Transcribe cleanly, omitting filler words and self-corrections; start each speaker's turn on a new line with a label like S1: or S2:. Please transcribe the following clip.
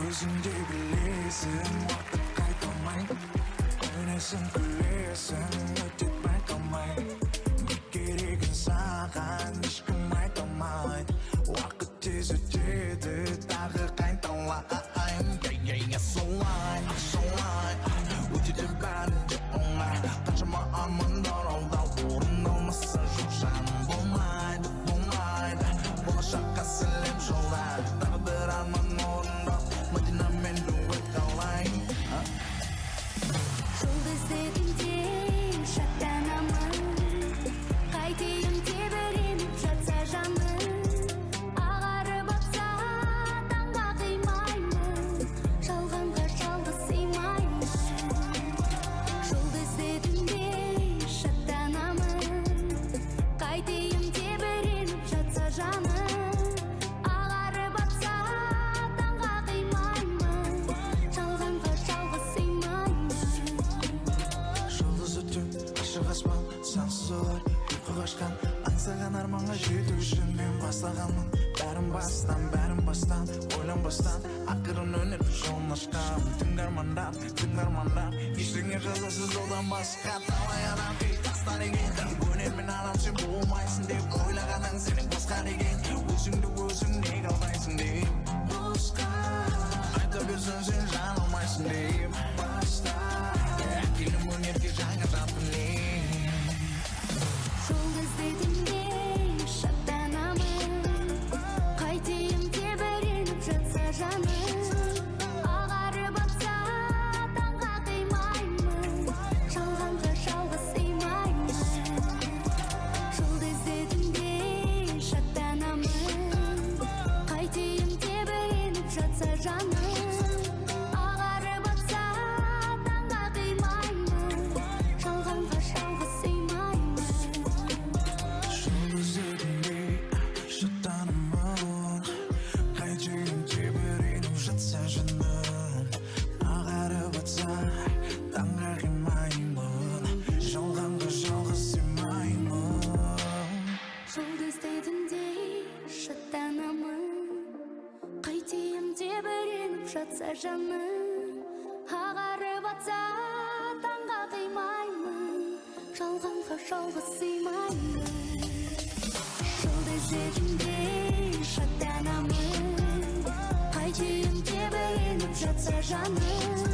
S1: Өзің де білесің, уақыт қайталмайды. Көнесің, күлесің, өтет байқалмай. Не керегін саған ешкім айта алмайды. Уақыт тез өтеді, тағы қайталайын. Солай, өтеді бәрі де оңай. Қаншама армандар алда орындалмаса жоқ жаным. Болмайды, болашаққа сәлем жолдар. Тағдыр арман орындап, Мадинамен дуэт қалайын.
S2: Жолды іздегенде шаттанамын, қайтейін тебіреніп жатса жаным. Ағарып атса таңға қимаймын, жалғанға жалғыз сыймаймын. Жолды іздегенде шаттанамын, қайтейін тебіреніп жатса жаным. Ағарып атса таңға қимаймын, жалғанға жалғыз сыймаймын.
S1: Жұлдыз өтем, ашық аспан, сансыз олар ұйқы қашқан. Аңсаған арманға жету үшін мен бастағанмын. Бәрін бастан, ойланбастан, ақырын өнер жолын ашқан. Тыңдармандар, ештеңе жазасыз одан басқа. Талай адам тастар екен, өнермен адам сен болмайсың деп ойлағаның сенің басқа деген. Өзіңді өзің неге алдайсың деп босқа айта берсең сен жан алмайсың деп баста. Келім өнерге жаңа жаттым мен.
S2: Жолды іздегенде шаттанамын, қайтейін тебіреніп жатса жаным. Ағарып атса таңға қимаймын, жалғанға жалғыз сыймаймын. Жолды іздегенде шаттанамын, қайтейін тебіреніп жатса жаным. Ағарып атса таңға қимаймын, жалғанға жалғыз сыймаймын.
S1: Жұлдыз өтінде шаттанамын, қайтейін тебіреніп жатса жаным. Ағарып атса таңға қимаймын, жалғанға жалғыз сыймаймын.
S2: Жолды іздегенде шаттанамын, қайтейін тебіреніп жатса жаным. Ағарып атса таңға қимаймын, жалғанға жалғыз сыймаймын. Жолды іздегенде шаттанамын, қайтейін тебіреніп жатса жаным.